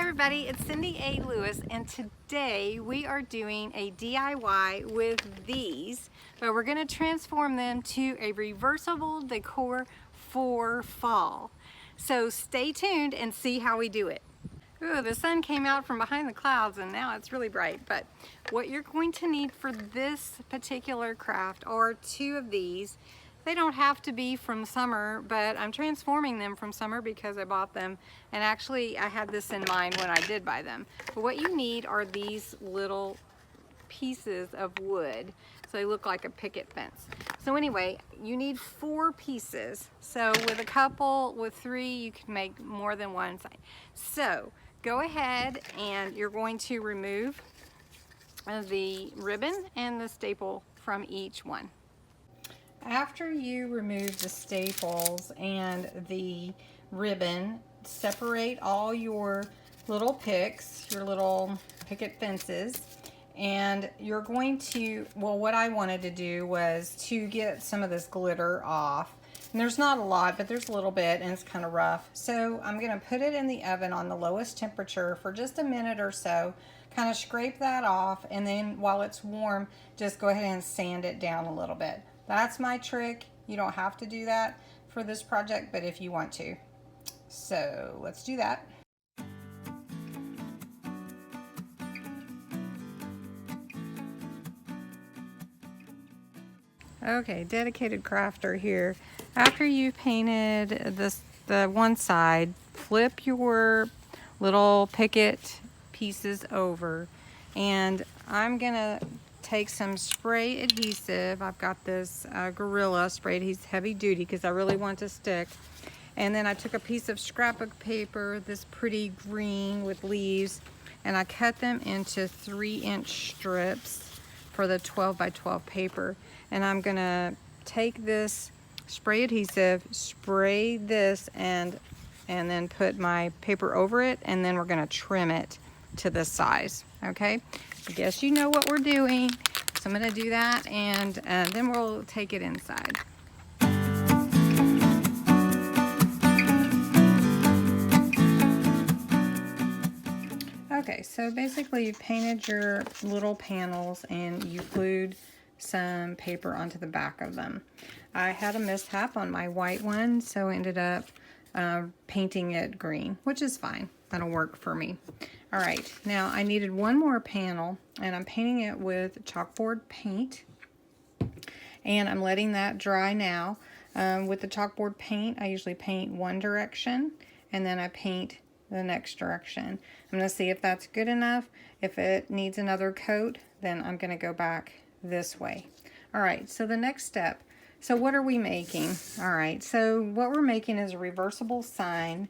everybody, it's Cindy A. Lewis, and today we are doing a DIY with these, but we're going to transform them to a reversible decor for fall. So stay tuned and see how we do it. Ooh, the sun came out from behind the clouds and now it's really bright, but what you're going to need for this particular craft are two of these. They don't have to be from summer, but I'm transforming them from summer because I bought them, and actually I had this in mind when I did buy them. But what you need are these little pieces of wood, so they look like a picket fence. So anyway, you need 4 pieces. So with 3 you can make more than one side. So go ahead and you're going to remove the ribbon and the staple from each one. After you remove the staples and the ribbon, separate all your little picks, your little picket fences, and you're going to, well, what I wanted to do was to get some of this glitter off. And there's not a lot, but there's a little bit and it's kind of rough. So I'm going to put it in the oven on the lowest temperature for just a minute or so, kind of scrape that off, and then while it's warm, just go ahead and sand it down a little bit. That's my trick. You don't have to do that for this project, but if you want to. So let's do that. Okay, dedicated crafter here. After you've painted the one side, flip your little picket pieces over, and I'm gonna take some spray adhesive. I've got this Gorilla spray adhesive, heavy duty, because I really want to stick. And then I took a piece of scrapbook paper, this pretty green with leaves, and I cut them into 3-inch strips for the 12 by 12 paper. And I'm gonna take this spray adhesive, spray this, and then put my paper over it, and then we're gonna trim it to this size. Okay, I guess you know what we're doing. So I'm gonna do that, and then we'll take it inside. Okay, so basically you painted your little panels and you glued some paper onto the back of them. I had a mishap on my white one, so I ended up painting it green, which is fine. That'll work for me. All right, now I needed one more panel, and I'm painting it with chalkboard paint, and I'm letting that dry now. With the chalkboard paint, I usually paint one direction, and then I paint the next direction. I'm gonna see if that's good enough. If it needs another coat, then I'm gonna go back this way. All right, so the next step. So what are we making? All right, so what we're making is a reversible sign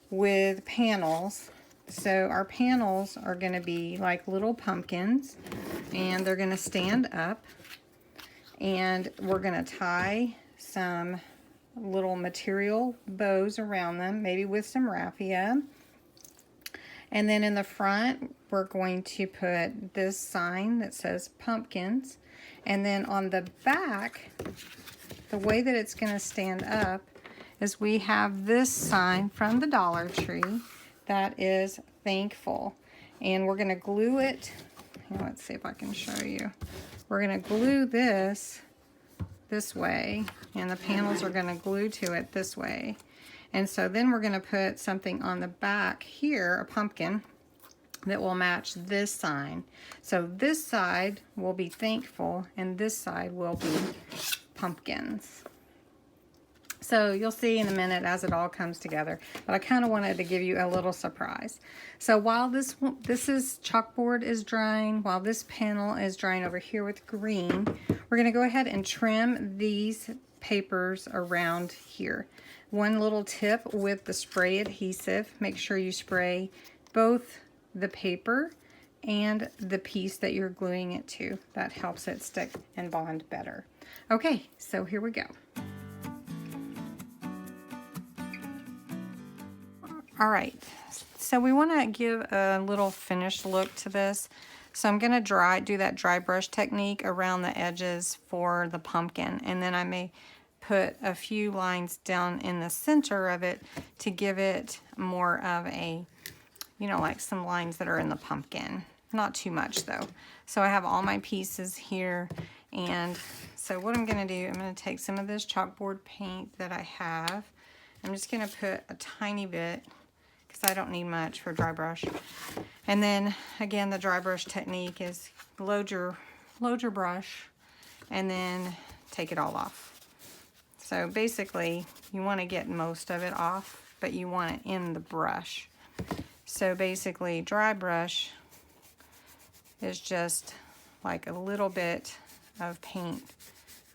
with panels. So our panels are going to be like little pumpkins, and they're going to stand up, and we're going to tie some little material bows around them, maybe with some raffia. And then in the front, we're going to put this sign that says pumpkins. And then on the back, the way that it's going to stand up is we have this sign from the Dollar Tree that is thankful, and we're going to glue it. Here, let's see if I can show you. We're going to glue this way, and the panels are going to glue to it this way. And so then we're going to put something on the back here, a pumpkin, that will match this sign. So this side will be thankful, and this side will be pumpkins. So you'll see in a minute as it all comes together, but I kind of wanted to give you a little surprise. So while this chalkboard is drying, while this panel is drying over here with green, we're going to go ahead and trim these papers around here. One little tip with the spray adhesive: make sure you spray both the paper and the piece that you're gluing it to. That helps it stick and bond better. Okay, so here we go. All right, so we want to give a little finished look to this. So I'm going to do that dry brush technique around the edges for the pumpkin, and then I may put a few lines down in the center of it to give it more of a you know, like some lines that are in the pumpkin. Not too much though. So I have all my pieces here, and so what I'm gonna do, I'm gonna take some of this chalkboard paint that I have. I'm just gonna put a tiny bit, because I don't need much for dry brush. And then again, the dry brush technique is load your brush and then take it all off. So basically, you want to get most of it off, but you want it in the brush. So basically, dry brush is just like a little bit of paint,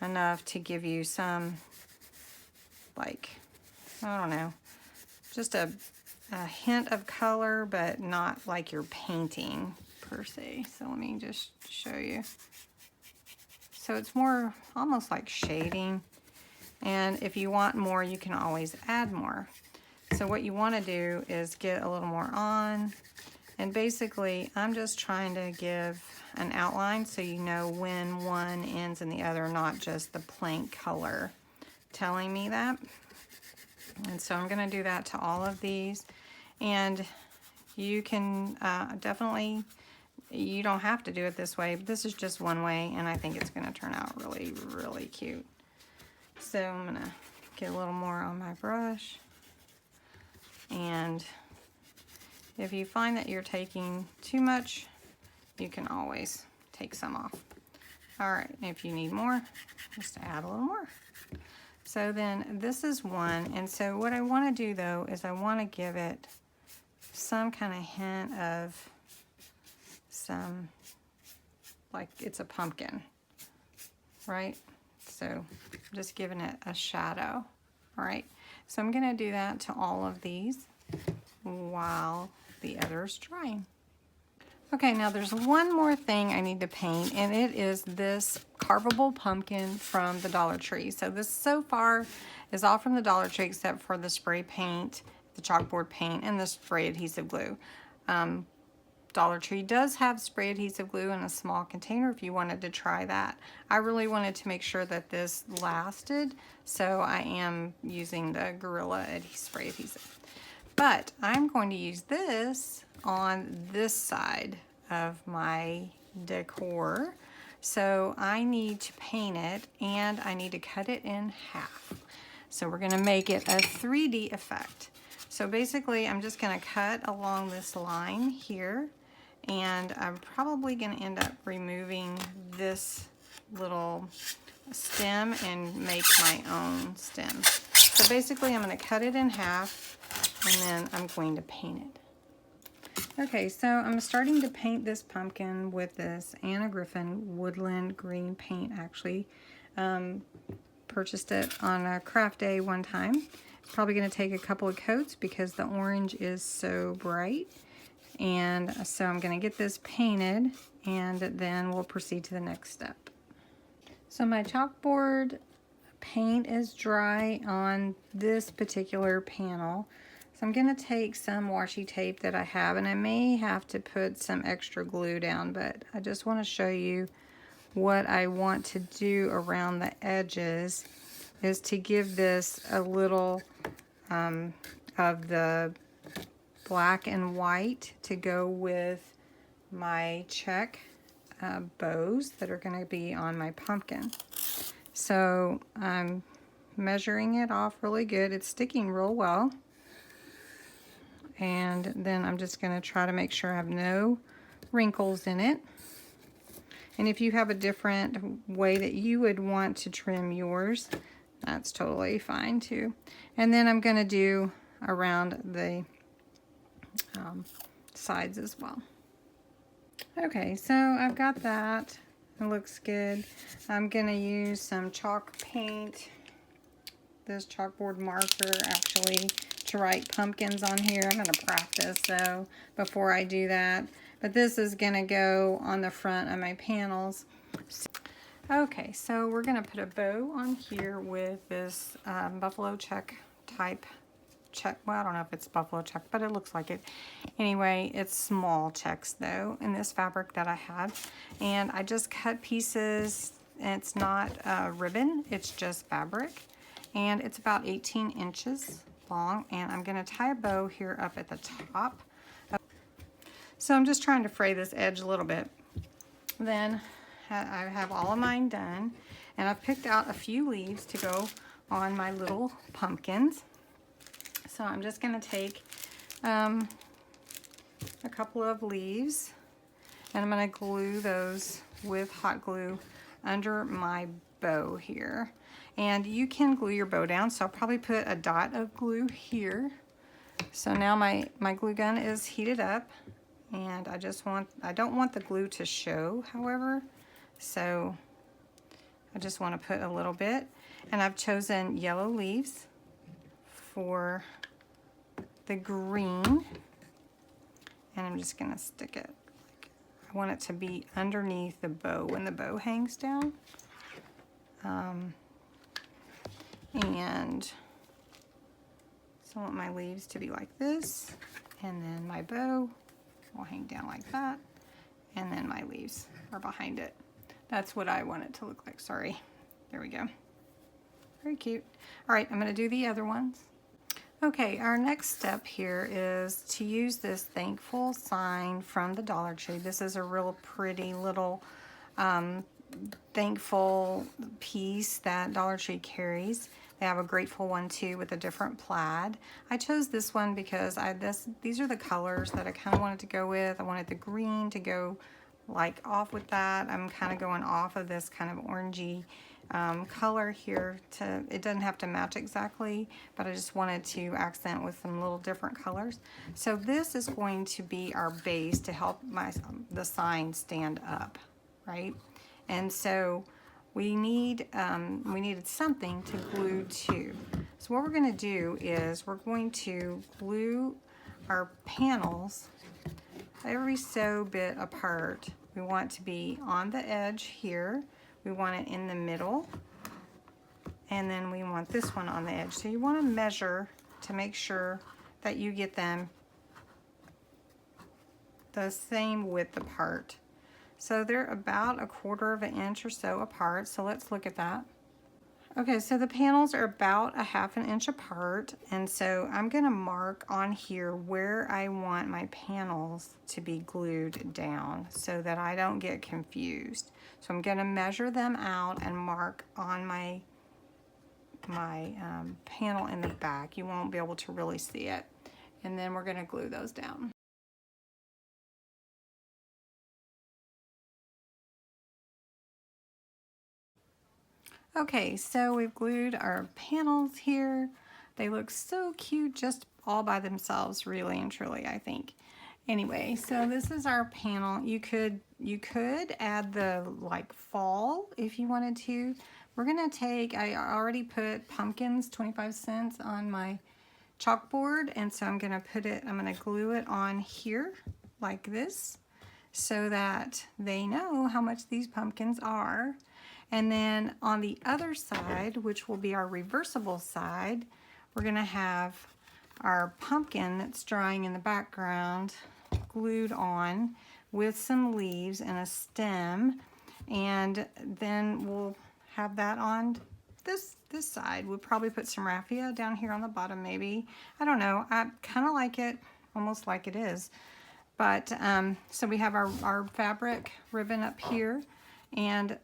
enough to give you some, like, I don't know, just a hint of color, but not like you're painting per se. So let me just show you. So it's more almost like shading, and if you want more, you can always add more. So what you want to do is get a little more on, and basically I'm just trying to give an outline so you know when one ends and the other, not just the plain color telling me that. And so I'm going to do that to all of these, and you can definitely, you don't have to do it this way, but this is just one way, and I think it's going to turn out really, really cute. So I'm going to get a little more on my brush, and if you find that you're taking too much, you can always take some off. All right, if you need more, just add a little more. So then this is one, and so what I want to do though is I want to give it some kind of hint of some, like it's a pumpkin, right? So I'm just giving it a shadow. All right, so I'm going to do that to all of these while the other's drying. Okay, now there's one more thing I need to paint, and it is this carvable pumpkin from the Dollar Tree. So this so far is all from the Dollar Tree except for the spray paint, the chalkboard paint, and the spray adhesive glue. Dollar Tree does have spray adhesive glue in a small container if you wanted to try that. I really wanted to make sure that this lasted, so I am using the Gorilla spray adhesive. But I'm going to use this on this side of my decor. So I need to paint it, and I need to cut it in half. So we're gonna make it a 3D effect. So basically I'm just gonna cut along this line here, and I'm probably gonna end up removing this little stem and make my own stem. So basically I'm gonna cut it in half, and then I'm going to paint it. Okay, so I'm starting to paint this pumpkin with this Anna Griffin Woodland Green paint. Actually, purchased it on a craft day one time. Probably going to take a couple of coats because the orange is so bright. And so I'm going to get this painted, and then we'll proceed to the next step. So my chalkboard paint is dry on this particular panel. So I'm going to take some washi tape that I have, and I may have to put some extra glue down, but I just want to show you what I want to do around the edges is to give this a little of the black and white to go with my check bows that are going to be on my pumpkin. So I'm measuring it off really good. It's sticking real well. And then I'm just going to try to make sure I have no wrinkles in it. And if you have a different way that you would want to trim yours, that's totally fine too. And then I'm going to do around the sides as well. Okay, so I've got that. It looks good. I'm going to use some chalk paint, this chalkboard marker actually, to write pumpkins on here. I'm going to practice though before I do that. But this is going to go on the front of my panels. Okay, so we're going to put a bow on here with this buffalo check type check. Well, I don't know if it's buffalo check, but it looks like it. Anyway, it's small checks though in this fabric that I had. And I just cut pieces. And it's not ribbon, it's just fabric. And it's about 18 inches long, and I'm going to tie a bow here up at the top. So I'm just trying to fray this edge a little bit. Then I have all of mine done, and I've picked out a few leaves to go on my little pumpkins. So I'm just going to take a couple of leaves, and I'm going to glue those with hot glue under my bow here. And you can glue your bow down, so I'll probably put a dot of glue here. So now my glue gun is heated up, and I don't want the glue to show, however, so I just want to put a little bit. And I've chosen yellow leaves for the green, and I'm just going to stick it. I want it to be underneath the bow when the bow hangs down. And so I want my leaves to be like this, and then my bow will hang down like that, and then my leaves are behind it. That's what I want it to look like. Sorry. There we go. Very cute. All right, I'm going to do the other ones. Okay, our next step here is to use this thankful sign from the Dollar Tree. This is a real pretty little thankful piece that Dollar Tree carries. They have a grateful one too with a different plaid. I chose this one because these are the colors that I kind of wanted to go with. I wanted the green to go like off with that. I'm kind of going off of this kind of orangey color here. It doesn't have to match exactly, but I just wanted to accent with some little different colors. So this is going to be our base to help the sign stand up, right? And so we needed something to glue to. So what we're going to do is we're going to glue our panels every so bit apart. We want to be on the edge here. We want it in the middle. And then we want this one on the edge. So you want to measure to make sure that you get them the same width apart. So they're about 1/4 of an inch or so apart. So let's look at that. Okay, so the panels are about 1/2 inch apart, and so I'm going to mark on here where I want my panels to be glued down so that I don't get confused. So I'm going to measure them out and mark on my panel in the back. You won't be able to really see it. And then we're going to glue those down. Okay, so we've glued our panels here. They look so cute just all by themselves, really and truly, I think. Anyway, so this is our panel. You could add the like fall if you wanted to. We're gonna take, I already put pumpkins, 25 cents on my chalkboard, and so I'm gonna glue it on here like this so that they know how much these pumpkins are. And then on the other side, which will be our reversible side, we're gonna have our pumpkin that's drying in the background glued on with some leaves and a stem. And then we'll have that on this side. We'll probably put some raffia down here on the bottom maybe. I don't know, I kind of like it, almost like it is. But so we have our fabric ribbon up here, and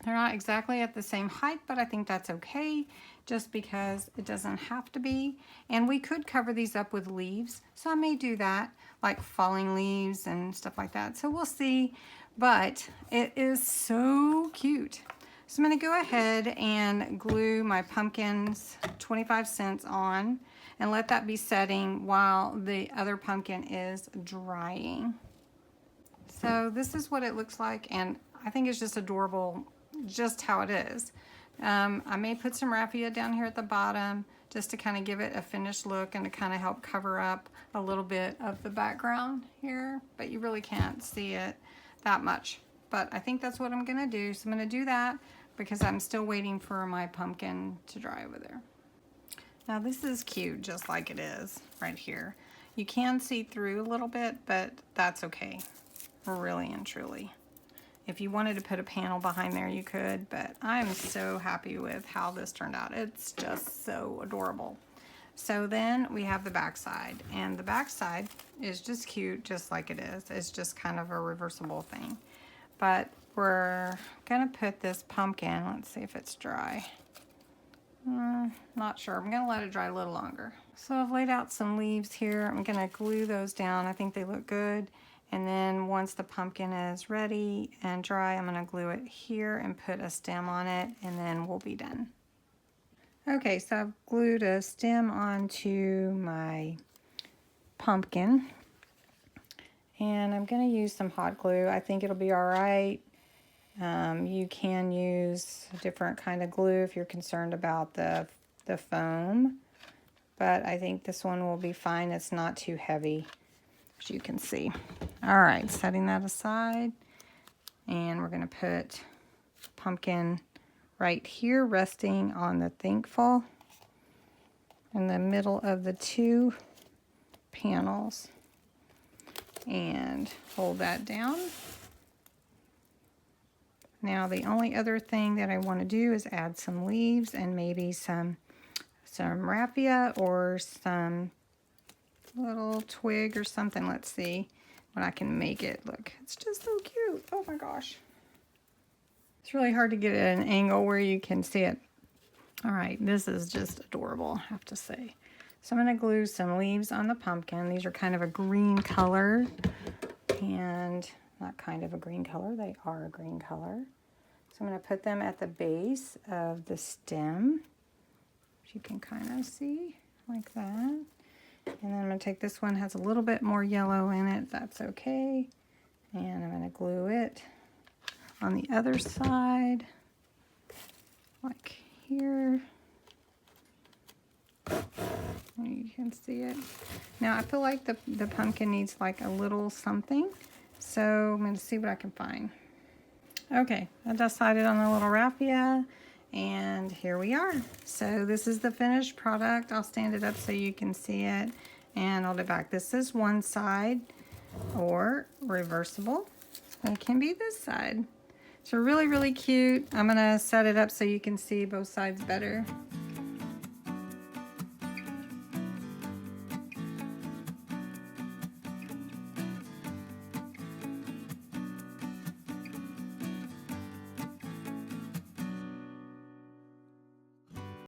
they're not exactly at the same height, but I think that's okay just because it doesn't have to be. And we could cover these up with leaves, so I may do that, like falling leaves and stuff like that. So we'll see, but it is so cute. So I'm going to go ahead and glue my pumpkins 25 cents on and let that be setting while the other pumpkin is drying. So this is what it looks like, and I think it's just adorable just how it is. I may put some raffia down here at the bottom just to kind of give it a finished look and to kind of help cover up a little bit of the background here, but you really can't see it that much. But I think that's what I'm gonna do. So I'm gonna do that because I'm still waiting for my pumpkin to dry over there. Now this is cute just like it is right here. You can see through a little bit, but that's okay, really and truly. If you wanted to put a panel behind there, you could, but I'm so happy with how this turned out. It's just so adorable. So then we have the back side, and the back side is just cute, just like it is. It's just kind of a reversible thing. But we're gonna put this pumpkin, let's see if it's dry. Not sure, I'm gonna let it dry a little longer. So I've laid out some leaves here. I'm gonna glue those down. I think they look good. And then once the pumpkin is ready and dry, I'm gonna glue it here and put a stem on it, and then we'll be done. Okay, so I've glued a stem onto my pumpkin, and I'm gonna use some hot glue. I think it'll be all right. You can use a different kind of glue if you're concerned about the foam, but I think this one will be fine. It's not too heavy, as you can see. All right, setting that aside, and we're gonna put pumpkin right here, resting on the thankful in the middle of the two panels, and hold that down. Now the only other thing that I want to do is add some leaves and maybe some raffia or some little twig or something. Let's see what I can make it look. It's just so cute. Oh my gosh. It's really hard to get at an angle where you can see it. All right, this is just adorable, I have to say. So I'm going to glue some leaves on the pumpkin. These are kind of a green color, and not kind of a green color, they are a green color. So I'm going to put them at the base of the stem, which you can kind of see like that. And then I'm going to take this one, has a little bit more yellow in it, that's okay. And I'm going to glue it on the other side, like here. You can see it. Now I feel like the pumpkin needs like a little something, so I'm going to see what I can find. Okay, I decided on a little raffia, and here we are. So this is the finished product. I'll stand it up so you can see it, and hold it back. This is one side, or reversible. It can be this side. So really, really cute. I'm going to set it up so you can see both sides better.